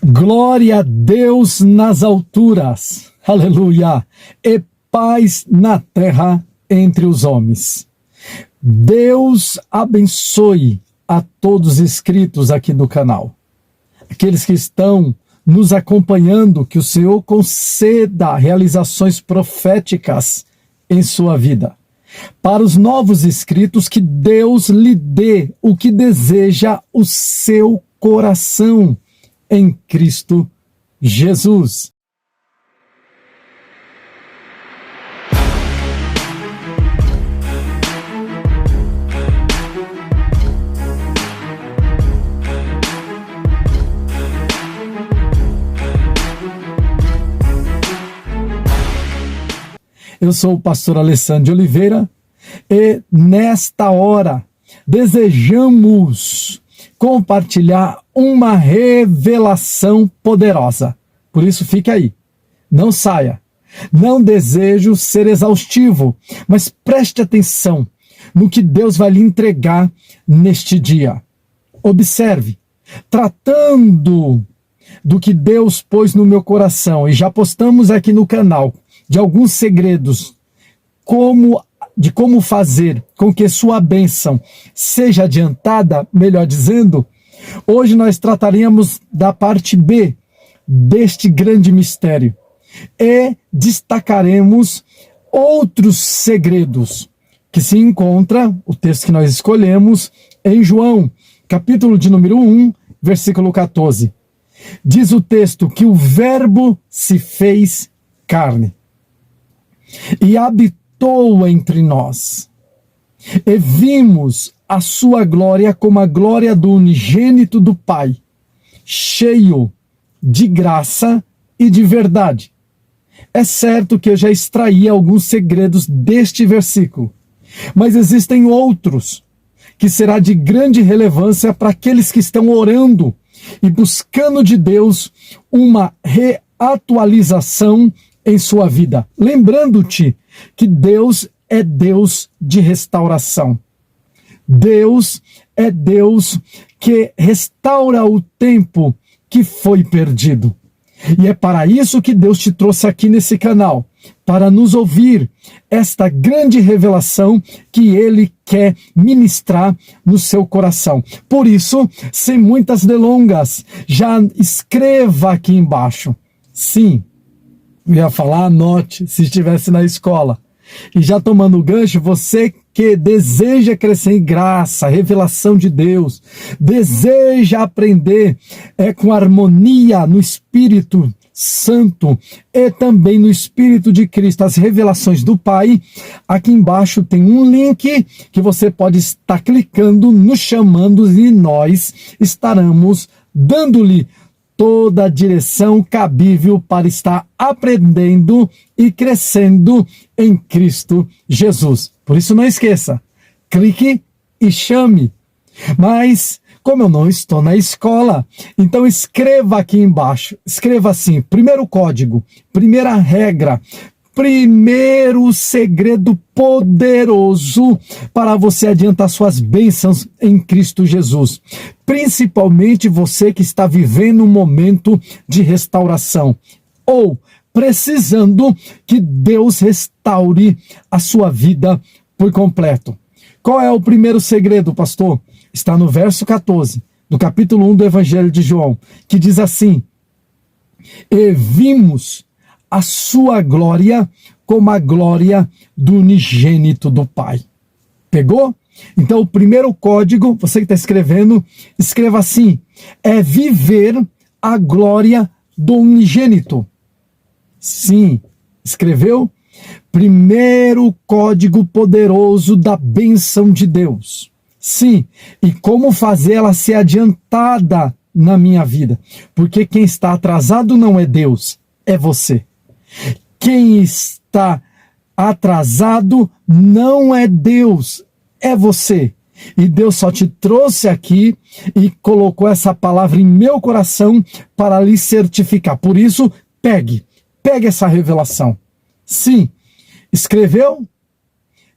Glória a Deus nas alturas, aleluia, e paz na terra entre os homens. Deus abençoe a todos inscritos aqui no canal. Aqueles que estão nos acompanhando, que o Senhor conceda realizações proféticas em sua vida. Para os novos inscritos, que Deus lhe dê o que deseja o seu coração em Cristo Jesus. Eu sou o pastor Alessandro de Oliveira e nesta hora desejamos compartilhar uma revelação poderosa. Por isso fique aí, não saia. Não desejo ser exaustivo, mas preste atenção no que Deus vai lhe entregar neste dia. Observe, tratando do que Deus pôs no meu coração, e já postamos aqui no canal, de alguns segredos, de como fazer com que sua bênção seja adiantada, melhor dizendo, hoje nós trataremos da parte B deste grande mistério e destacaremos outros segredos que se encontra, o texto que nós escolhemos, em João, capítulo de número 1, versículo 14. Diz o texto que o Verbo se fez carne e habitou entre nós, e vimos a sua glória como a glória do unigênito do Pai, cheio de graça e de verdade. É certo que eu já extraí alguns segredos deste versículo, mas existem outros que será de grande relevância para aqueles que estão orando e buscando de Deus uma reatualização em sua vida. Lembrando-te que Deus é Deus de restauração. Deus é Deus que restaura o tempo que foi perdido. E é para isso que Deus te trouxe aqui nesse canal, para nos ouvir esta grande revelação que Ele quer ministrar no seu coração. Por isso, sem muitas delongas, já escreva aqui embaixo. Sim, eu ia falar, anote, se estivesse na escola. E já tomando o gancho, você que deseja crescer em graça, revelação de Deus, deseja aprender com harmonia no Espírito Santo e também no Espírito de Cristo, as revelações do Pai, aqui embaixo tem um link que você pode estar clicando, nos chamando e nós estaremos dando-lhe toda a direção cabível para estar aprendendo e crescendo em Cristo Jesus. Por isso não esqueça, clique e chame. Mas, como eu não estou na escola, então escreva aqui embaixo, escreva assim, primeiro código, primeira regra, primeiro segredo poderoso para você adiantar suas bênçãos em Cristo Jesus. Principalmente você que está vivendo um momento de restauração ou precisando que Deus restaure a sua vida por completo. Qual é o primeiro segredo, pastor? Está no verso 14, do capítulo 1 do Evangelho de João, que diz assim: e vimos a sua glória como a glória do unigênito do Pai. Pegou? Então, o primeiro código, você que está escrevendo, escreva assim: é viver a glória do unigênito. Sim, escreveu? Primeiro código poderoso da bênção de Deus. Sim, e como fazer ela ser adiantada na minha vida? Porque quem está atrasado não é Deus, é você. Quem está atrasado não é Deus, é você. E Deus só te trouxe aqui e colocou essa palavra em meu coração para lhe certificar. Por isso, pegue essa revelação. Sim, escreveu?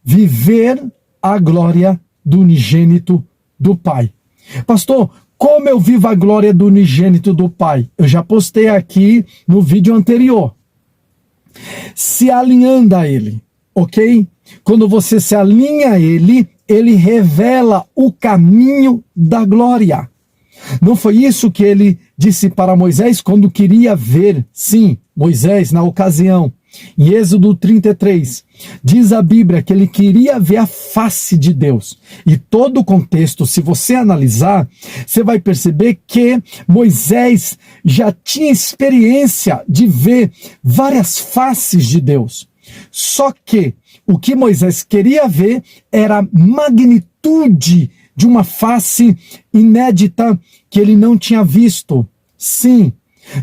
Viver a glória do unigênito do Pai. Pastor, Como eu vivo a glória do unigênito do Pai? Eu já postei aqui no vídeo anterior. Se alinhando a Ele, ok? Quando você se alinha a Ele, Ele revela o caminho da glória. Não foi isso que Ele disse para Moisés quando queria ver, sim, Moisés na ocasião, em Êxodo 33, diz a Bíblia que ele queria ver a face de Deus. E todo o contexto, se você analisar, você vai perceber que Moisés já tinha experiência de ver várias faces de Deus. Só que o que Moisés queria ver era a magnitude de uma face inédita que ele não tinha visto. Sim,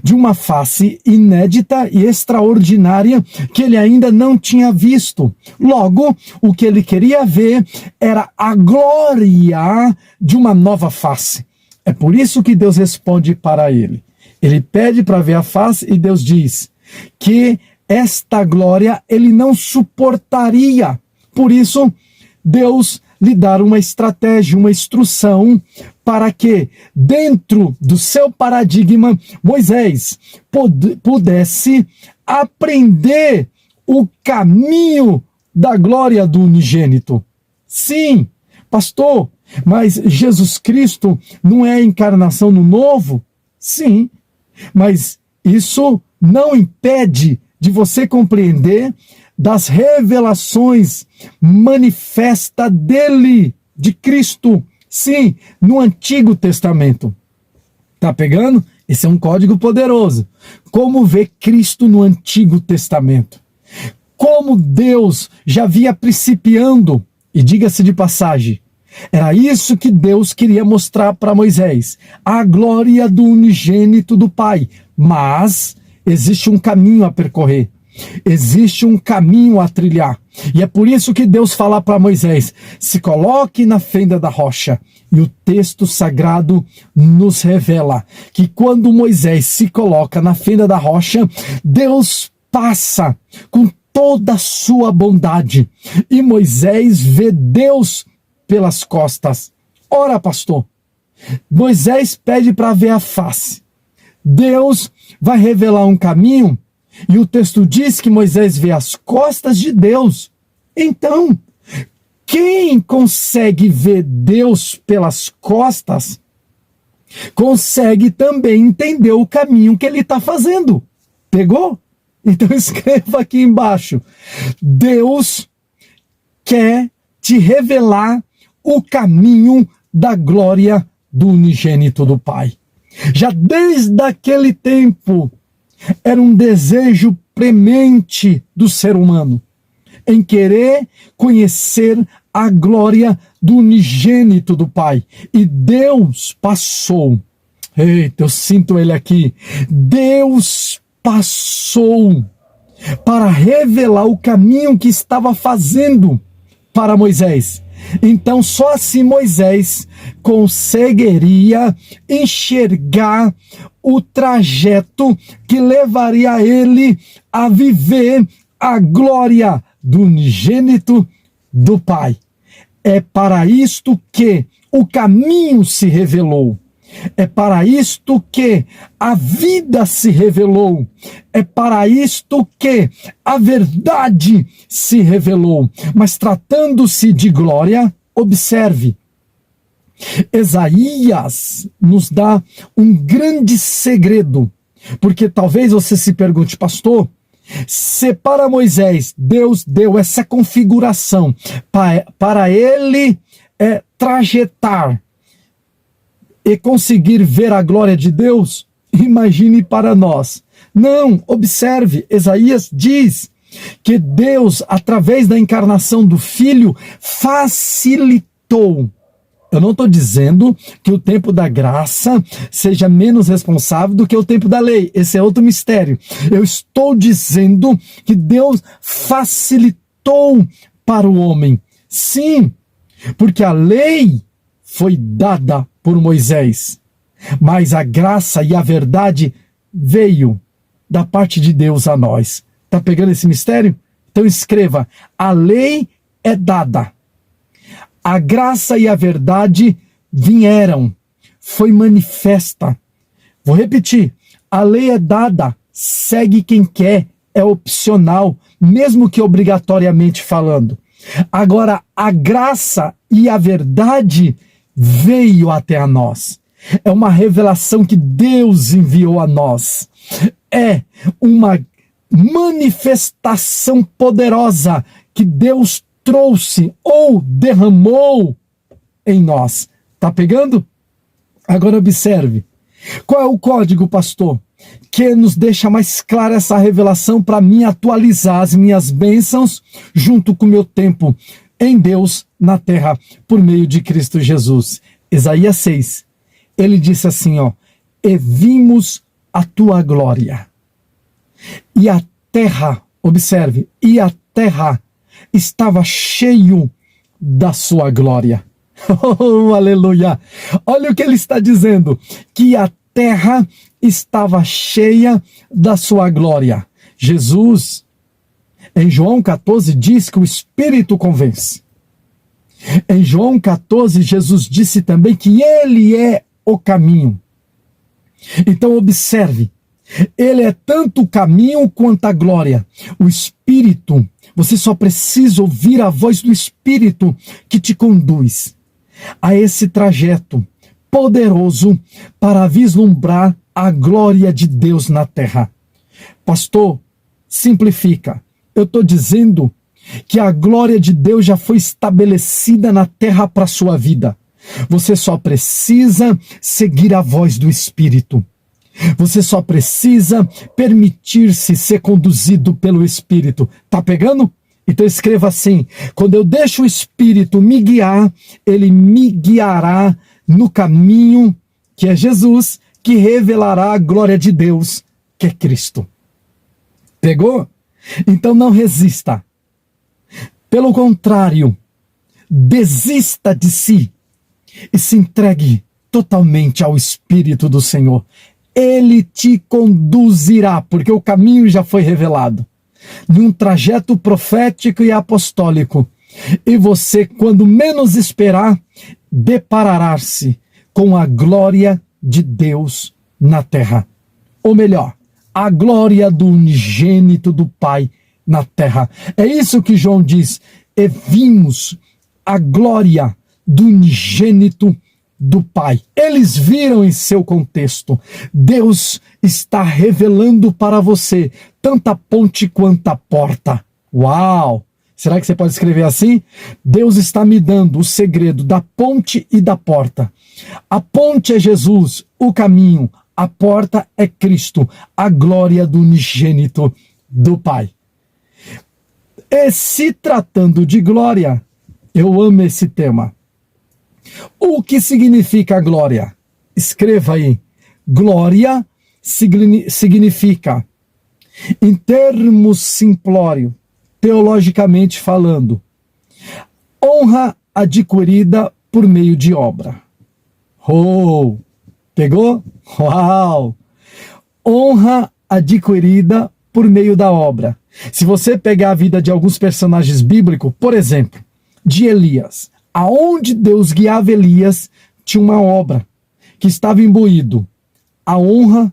de uma face inédita e extraordinária que ele ainda não tinha visto. Logo, o que ele queria ver era a glória de uma nova face. É por isso que Deus responde para ele. Ele pede para ver a face e Deus diz que esta glória ele não suportaria. Por isso, Deus lhe dar uma estratégia, uma instrução para que, dentro do seu paradigma, Moisés pudesse aprender o caminho da glória do unigênito. Sim, pastor, mas Jesus Cristo não é a encarnação no novo? Sim, mas isso não impede de você compreender das revelações manifestas dele, de Cristo, sim, no Antigo Testamento. Tá pegando? Esse é um código poderoso. Como ver Cristo no Antigo Testamento? Como Deus já via principiando, e diga-se de passagem, era isso que Deus queria mostrar para Moisés, a glória do unigênito do Pai. Mas existe um caminho a percorrer. Existe um caminho a trilhar. E é por isso que Deus fala para Moisés, se coloque na fenda da rocha. E o texto sagrado nos revela que quando Moisés se coloca na fenda da rocha, Deus passa com toda a sua bondade. E Moisés vê Deus pelas costas. Ora, pastor, Moisés pede para ver a face. Deus vai revelar um caminho. E o texto diz que Moisés vê as costas de Deus. Então, quem consegue ver Deus pelas costas, consegue também entender o caminho que ele está fazendo. Pegou? Então escreva aqui embaixo. Deus quer te revelar o caminho da glória do unigênito do Pai. Já desde aquele tempo, era um desejo premente do ser humano em querer conhecer a glória do unigênito do Pai. E Deus passou. Eita, eu sinto ele aqui. Deus passou para revelar o caminho que estava fazendo para Moisés. Então, só assim Moisés conseguiria enxergar o trajeto que levaria ele a viver a glória do unigênito do Pai. É para isto que o caminho se revelou. É para isto que a vida se revelou. É para isto que a verdade se revelou. Mas tratando-se de glória, observe, Isaías nos dá um grande segredo, porque talvez você se pergunte, pastor, se para Moisés Deus deu essa configuração para ele trajetar e conseguir ver a glória de Deus, imagine para nós. Não, observe, Isaías diz que Deus, através da encarnação do Filho, facilitou. Eu não estou dizendo que o tempo da graça seja menos responsável do que o tempo da lei. Esse é outro mistério. Eu estou dizendo que Deus facilitou para o homem. Sim, porque a lei foi dada por Moisés, mas a graça e a verdade veio da parte de Deus a nós. Está pegando esse mistério? Então escreva, a lei é dada. A graça e a verdade vieram, foi manifesta. Vou repetir, a lei é dada, segue quem quer, é opcional, mesmo que obrigatoriamente falando. Agora, a graça e a verdade veio até a nós. É uma revelação que Deus enviou a nós. É uma manifestação poderosa que Deus trouxe ou derramou em nós. Tá pegando? Agora observe. Qual é o código, pastor, que nos deixa mais clara essa revelação para mim atualizar as minhas bênçãos junto com o meu tempo em Deus na terra por meio de Cristo Jesus? Isaías 6. Ele disse assim, ó: e vimos a tua glória. E a terra, observe, e a terra estava cheio da sua glória. Oh, aleluia! Olha o que ele está dizendo, que a terra estava cheia da sua glória. Jesus, em João 14, diz que o Espírito convence. Em João 14, Jesus disse também que ele é o caminho. Então observe, ele é tanto o caminho quanto a glória. O Espírito, você só precisa ouvir a voz do Espírito que te conduz a esse trajeto poderoso para vislumbrar a glória de Deus na terra. Pastor, simplifica. Eu estou dizendo que a glória de Deus já foi estabelecida na terra para a sua vida. Você só precisa seguir a voz do Espírito. Você só precisa permitir-se ser conduzido pelo Espírito. Tá pegando? Então escreva assim: quando eu deixo o Espírito me guiar, ele me guiará no caminho que é Jesus, que revelará a glória de Deus, que é Cristo. Pegou? Então não resista. Pelo contrário, desista de si e se entregue totalmente ao Espírito do Senhor. Ele te conduzirá, porque o caminho já foi revelado, num trajeto profético e apostólico. E você, quando menos esperar, deparará-se com a glória de Deus na terra. Ou melhor, a glória do unigênito do Pai na terra. É isso que João diz: e vimos a glória do unigênito do Pai. Eles viram em seu contexto. Deus está revelando para você tanto a ponte quanto a porta. Uau! Será que você pode escrever assim? Deus está me dando o segredo da ponte e da porta. A ponte é Jesus, o caminho. A porta é Cristo, a glória do unigênito do Pai. E se tratando de glória, eu amo esse tema. O que significa glória? Escreva aí. Glória significa, em termos simplórios, teologicamente falando, honra adquirida por meio de obra. Oh! Pegou? Uau! Honra adquirida por meio da obra. Se você pegar a vida de alguns personagens bíblicos, por exemplo, de Elias, aonde Deus guiava Elias, tinha uma obra que estava imbuído a honra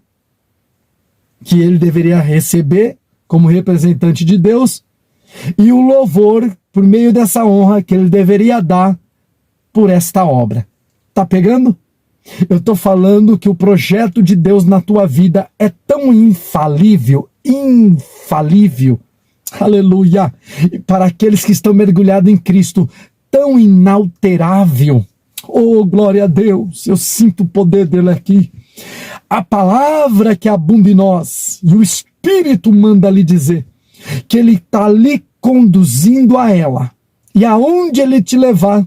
que ele deveria receber como representante de Deus e o louvor por meio dessa honra que ele deveria dar por esta obra. Tá pegando? Eu estou falando que o projeto de Deus na tua vida é tão infalível, aleluia, para aqueles que estão mergulhados em Cristo, tão inalterável. Oh, glória a Deus, eu sinto o poder dele aqui. A palavra que abunda em nós, e o Espírito manda lhe dizer, que ele está lhe conduzindo a ela, e aonde ele te levar,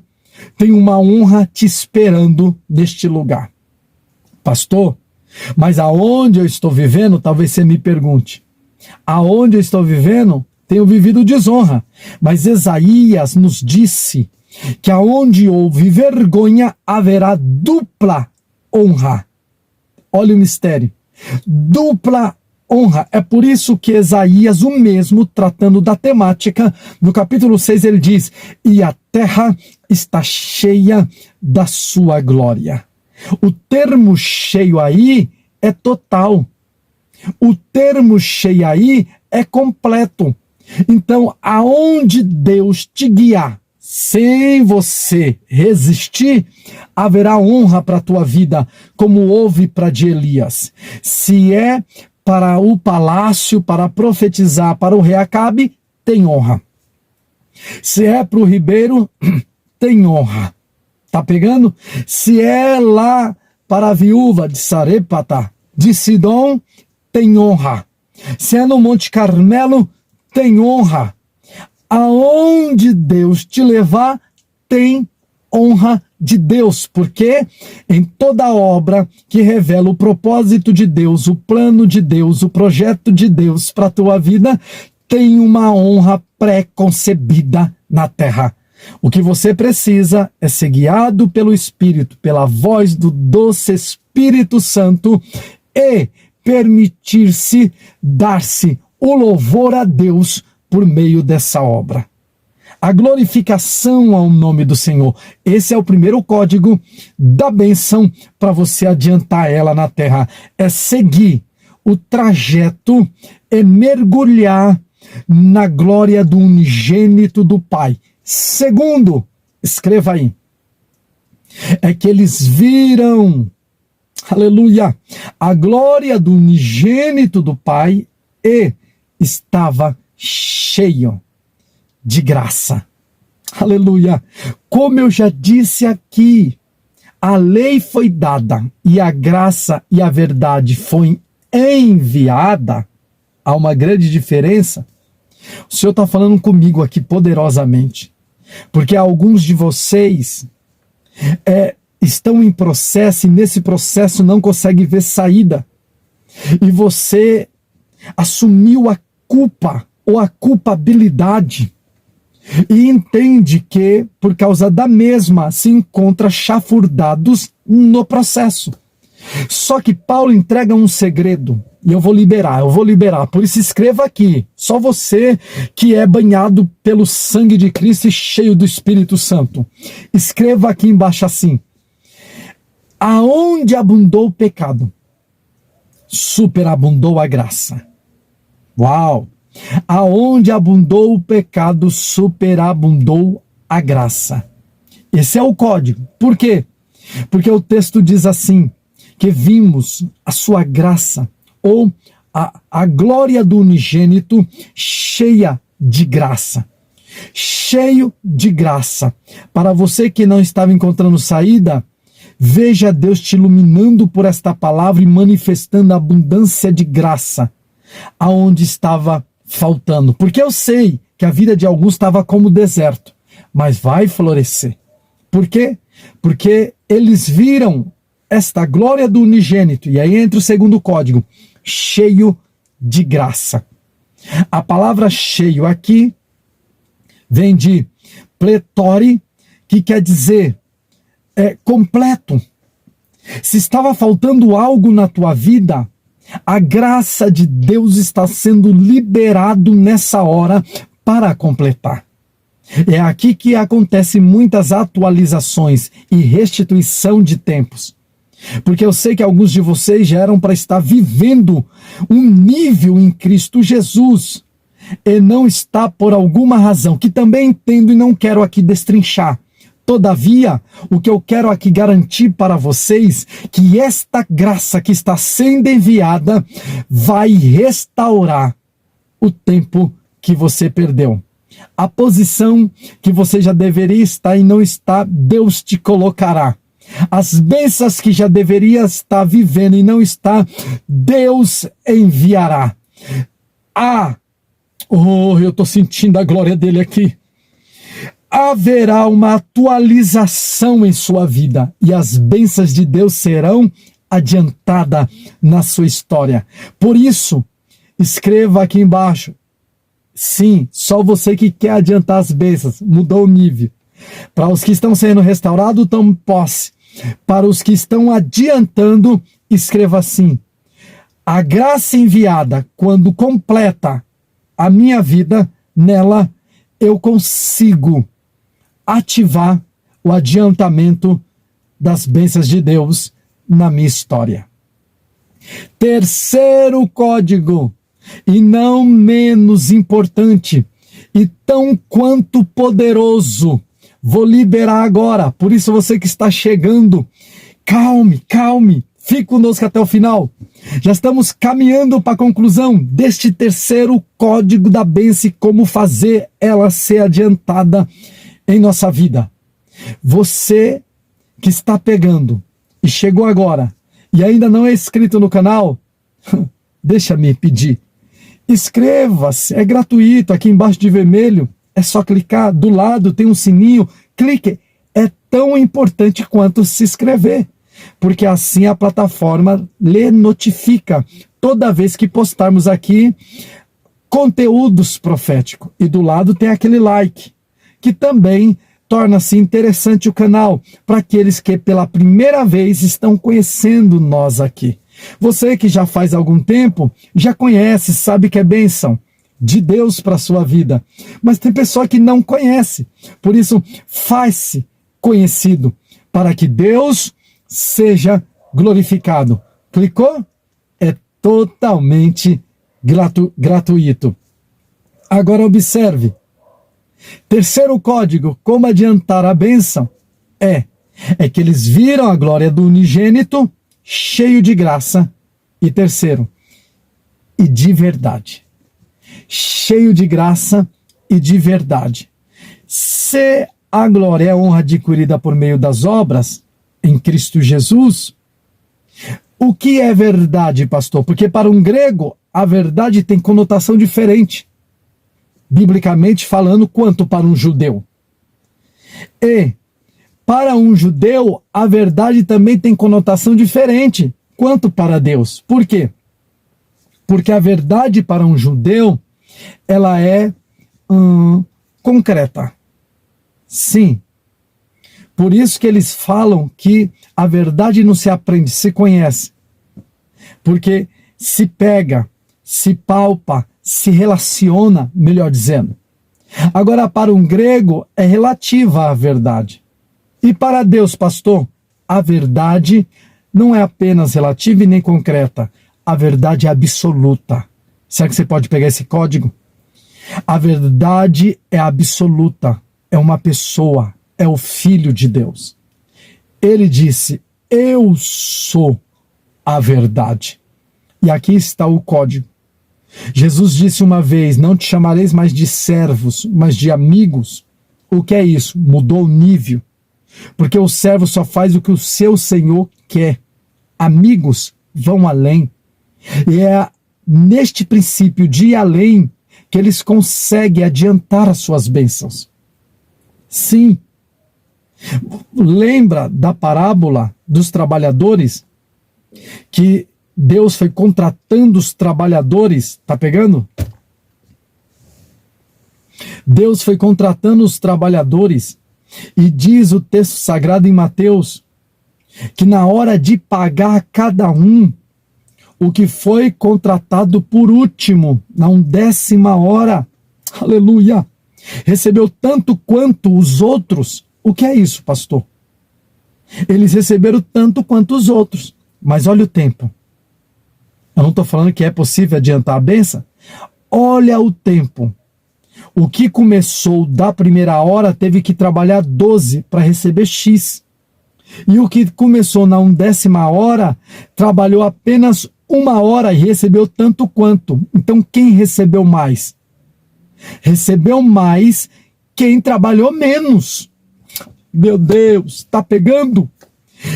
tem uma honra te esperando neste lugar. Pastor, mas aonde eu estou vivendo, talvez você me pergunte, aonde eu estou vivendo, tenho vivido desonra, mas Isaías nos disse que aonde houve vergonha, haverá dupla honra. Olha o mistério. Dupla honra. É por isso que Isaías, o mesmo, tratando da temática, no capítulo 6 ele diz, e a terra está cheia da sua glória. O termo cheio aí é total. O termo cheio aí é completo. Então, aonde Deus te guiar, sem você resistir, haverá honra para a tua vida, como houve para de Elias. Se é para o palácio, para profetizar para o rei Acabe, tem honra. Se é para o ribeiro, tem honra. Tá pegando? Se é lá para a viúva de Sarepta, de Sidom, tem honra. Se é no Monte Carmelo, tem honra. Aonde Deus te levar, tem honra de Deus, porque em toda obra que revela o propósito de Deus, o plano de Deus, o projeto de Deus para a tua vida, tem uma honra pré-concebida na terra. O que você precisa é ser guiado pelo Espírito, pela voz do doce Espírito Santo e permitir-se dar-se o louvor a Deus por meio dessa obra. A glorificação ao nome do Senhor. Esse é o primeiro código da bênção para você adiantar ela na terra. É seguir o trajeto e mergulhar na glória do unigênito do Pai. Segundo, escreva aí, é que eles viram, aleluia, a glória do unigênito do Pai e estava cheio de graça. Aleluia. Como eu já disse aqui, a lei foi dada e a graça e a verdade foi enviada. Há uma grande diferença. O Senhor está falando comigo aqui poderosamente, porque alguns de vocês estão em processo e nesse processo não conseguem ver saída. E você assumiu a culpa ou a culpabilidade e entende que, por causa da mesma, se encontra chafurdados no processo. Só que Paulo entrega um segredo, e eu vou liberar. Por isso escreva aqui, só você que é banhado pelo sangue de Cristo e cheio do Espírito Santo. Escreva aqui embaixo assim: aonde abundou o pecado, superabundou a graça. Uau! Aonde abundou o pecado, superabundou a graça. Esse é o código. Por quê? Porque o texto diz assim, que vimos a sua graça, ou a glória do unigênito cheia de graça. Cheio de graça. Para você que não estava encontrando saída, veja Deus te iluminando por esta palavra e manifestando a abundância de graça aonde estava faltando. Porque eu sei que a vida de alguns estava como deserto, mas vai florescer. Por quê? Porque eles viram esta glória do unigênito, e aí entra o segundo código, cheio de graça. A palavra cheio aqui vem de pletore, que quer dizer completo. Se estava faltando algo na tua vida, a graça de Deus está sendo liberado nessa hora para completar. É aqui que acontecem muitas atualizações e restituição de tempos. Porque eu sei que alguns de vocês já eram para estar vivendo um nível em Cristo Jesus e não está por alguma razão, que também entendo e não quero aqui destrinchar. Todavia, o que eu quero aqui garantir para vocês, que esta graça que está sendo enviada vai restaurar o tempo que você perdeu. A posição que você já deveria estar e não está, Deus te colocará. As bênçãos que já deveria estar vivendo e não está, Deus enviará. Eu estou sentindo a glória dele aqui. Haverá uma atualização em sua vida e as bênçãos de Deus serão adiantadas na sua história. Por isso, escreva aqui embaixo. Sim, só você que quer adiantar as bênçãos, mudou o nível. Para os que estão sendo restaurados, tome posse. Para os que estão adiantando, escreva assim: a graça enviada, quando completa a minha vida, nela eu consigo ativar o adiantamento das bênçãos de Deus na minha história. Terceiro código, e não menos importante, e tão quanto poderoso, vou liberar agora. Por isso você que está chegando, calme, fique conosco até o final. Já estamos caminhando para a conclusão deste terceiro código da bênção e como fazer ela ser adiantada em nossa vida. Você que está pegando e chegou agora e ainda não é inscrito no canal, deixa-me pedir. Inscreva-se, é gratuito, aqui embaixo de vermelho, é só clicar, do lado tem um sininho, clique. É tão importante quanto se inscrever, porque assim a plataforma lhe notifica toda vez que postarmos aqui conteúdos proféticos. E do lado tem aquele like, que também torna-se interessante o canal para aqueles que pela primeira vez estão conhecendo nós aqui. Você que já faz algum tempo, já conhece, sabe que é bênção de Deus para a sua vida. Mas tem pessoa que não conhece. Por isso, faz-se conhecido para que Deus seja glorificado. Clicou? É totalmente gratuito. Agora observe. Terceiro código, como adiantar a bênção, é que eles viram a glória do unigênito cheio de graça. E terceiro, e de verdade. Cheio de graça e de verdade. Se a glória é a honra adquirida por meio das obras em Cristo Jesus, o que é verdade, pastor? Porque para um grego, a verdade tem conotação diferente, biblicamente falando, quanto para um judeu. E para um judeu, a verdade também tem conotação diferente quanto para Deus. Por quê? Porque a verdade para um judeu, ela é concreta. Sim. Por isso que eles falam que a verdade não se aprende, se conhece. Porque se pega, se palpa, se relaciona, melhor dizendo. Agora, para um grego, é relativa à verdade. E para Deus, pastor, a verdade não é apenas relativa e nem concreta. A verdade é absoluta. Será que você pode pegar esse código? A verdade é absoluta. É uma pessoa. É o Filho de Deus. Ele disse, eu sou a verdade. E aqui está o código. Jesus disse uma vez, não te chamareis mais de servos, mas de amigos. O que é isso? Mudou o nível. Porque o servo só faz o que o seu senhor quer. Amigos vão além. E é neste princípio de ir além que eles conseguem adiantar as suas bênçãos. Sim. Lembra da parábola dos trabalhadores? Que Deus foi contratando os trabalhadores. Tá pegando? Deus foi contratando os trabalhadores. E diz o texto sagrado em Mateus que na hora de pagar a cada um, o que foi contratado por último, na 10ª hora, aleluia, recebeu tanto quanto os outros. O que é isso, pastor? Eles receberam tanto quanto os outros. Mas olha o tempo. Eu não estou falando que é possível adiantar a bênção. Olha o tempo. O que começou da primeira hora teve que trabalhar 12 para receber X. E o que começou na 10ª hora trabalhou apenas 1 hora e recebeu tanto quanto. Então quem recebeu mais? Recebeu mais quem trabalhou menos. Meu Deus, está pegando?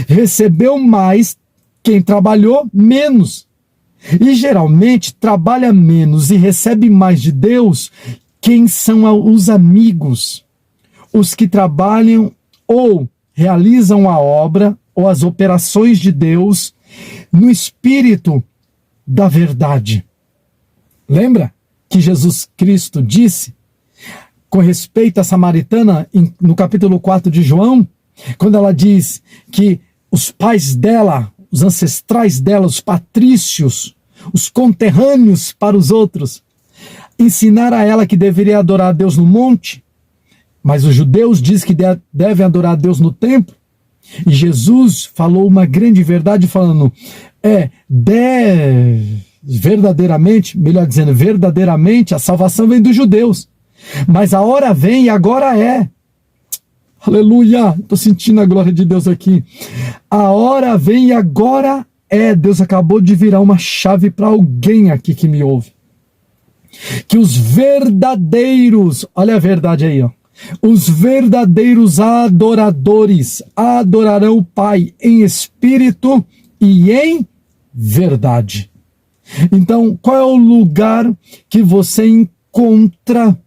Recebeu mais quem trabalhou menos. E geralmente trabalha menos e recebe mais de Deus quem são os amigos, os que trabalham ou realizam a obra ou as operações de Deus no espírito da verdade. Lembra que Jesus Cristo disse com respeito à samaritana no capítulo 4 de João, quando ela diz que os pais dela, os ancestrais dela, os patrícios, os conterrâneos para os outros, ensinaram a ela que deveria adorar a Deus no monte, mas os judeus dizem que devem adorar a Deus no templo. E Jesus falou uma grande verdade falando, verdadeiramente, melhor dizendo, verdadeiramente a salvação vem dos judeus. Mas a hora vem e agora é. Aleluia! Estou sentindo a glória de Deus aqui. A hora vem e agora é. Deus acabou de virar uma chave para alguém aqui que me ouve. Que os verdadeiros, olha a verdade aí, ó. Os verdadeiros adoradores adorarão o Pai em espírito e em verdade. Então, qual é o lugar que você encontra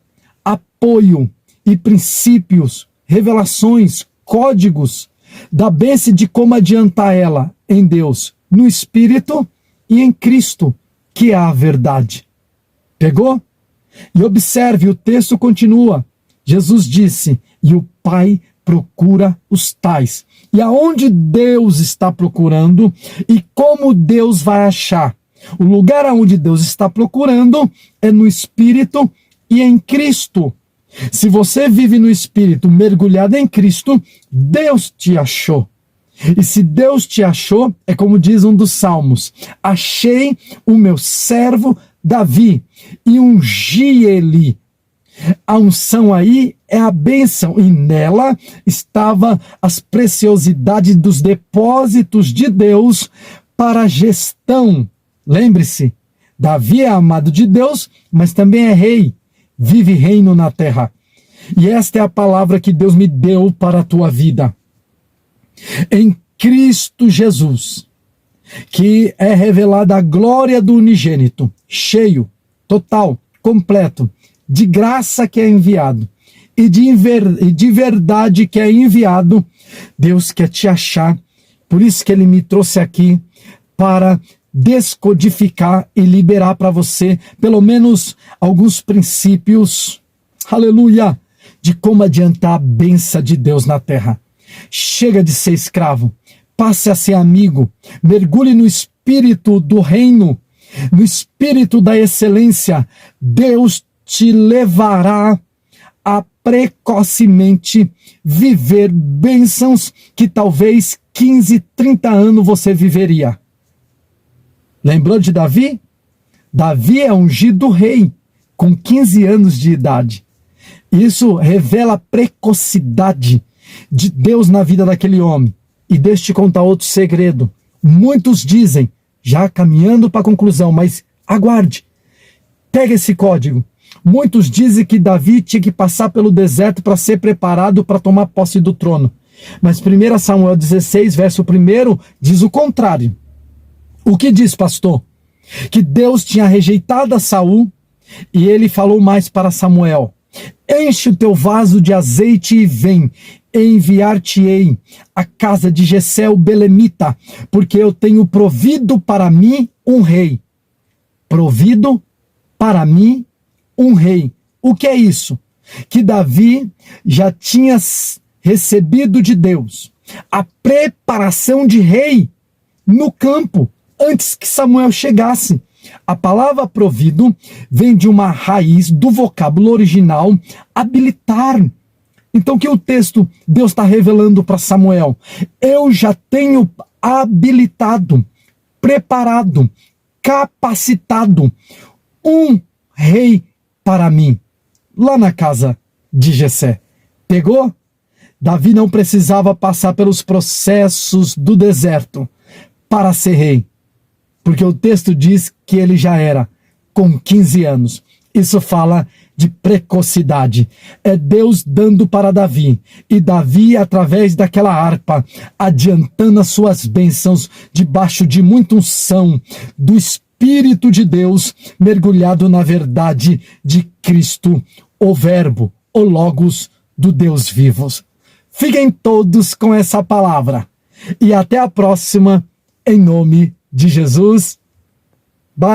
apoio e princípios, revelações, códigos da bênção de como adiantar ela em Deus, no Espírito e em Cristo, que é a verdade? Pegou? E observe, o texto continua. Jesus disse, e o Pai procura os tais. E aonde Deus está procurando e como Deus vai achar? O lugar aonde Deus está procurando é no Espírito e em Cristo. Se você vive no Espírito, mergulhado em Cristo, Deus te achou. E se Deus te achou, é como diz um dos salmos, achei o meu servo Davi e ungi ele. A unção aí é a bênção, e nela estava as preciosidades dos depósitos de Deus para a gestão. Lembre-se, Davi é amado de Deus, mas também é rei, vive reino na terra. E esta é a palavra que Deus me deu para a tua vida. Em Cristo Jesus, que é revelada a glória do unigênito, cheio, total, completo, de graça que é enviado e de verdade que é enviado. Deus quer te achar, por isso que Ele me trouxe aqui para descodificar e liberar para você pelo menos alguns princípios, aleluia, de como adiantar a bênção de Deus na terra. Chega de ser escravo, passe a ser amigo, mergulhe no espírito do reino, no espírito da excelência. Deus te levará a precocemente viver bênçãos que talvez 15, 30 anos você viveria. Lembrou de Davi? Davi é ungido rei com 15 anos de idade. Isso revela a precocidade de Deus na vida daquele homem. E deixa eu te contar outro segredo. Muitos dizem, já caminhando para a conclusão, mas aguarde, pega esse código. Muitos dizem que Davi tinha que passar pelo deserto para ser preparado para tomar posse do trono. Mas 1 Samuel 16, verso 1, diz o contrário. O que diz, pastor? Que Deus tinha rejeitado a Saul e ele falou mais para Samuel. Enche o teu vaso de azeite e vem, enviar-te-ei à casa de Jessé o belemita, porque eu tenho provido para mim um rei. Provido para mim um rei. O que é isso? Que Davi já tinha recebido de Deus a preparação de rei no campo, antes que Samuel chegasse. A palavra provido vem de uma raiz do vocábulo original habilitar. Então, que o texto Deus está revelando para Samuel? Eu já tenho habilitado, preparado, capacitado um rei para mim, lá na casa de Jessé. Pegou? Davi não precisava passar pelos processos do deserto para ser rei, porque o texto diz que ele já era com 15 anos. Isso fala de precocidade. É Deus dando para Davi, e Davi, através daquela harpa, adiantando as suas bênçãos, debaixo de muita unção do Espírito de Deus, mergulhado na verdade de Cristo, o Verbo, o Logos do Deus vivo. Fiquem todos com essa palavra. E até a próxima, em nome de Jesus.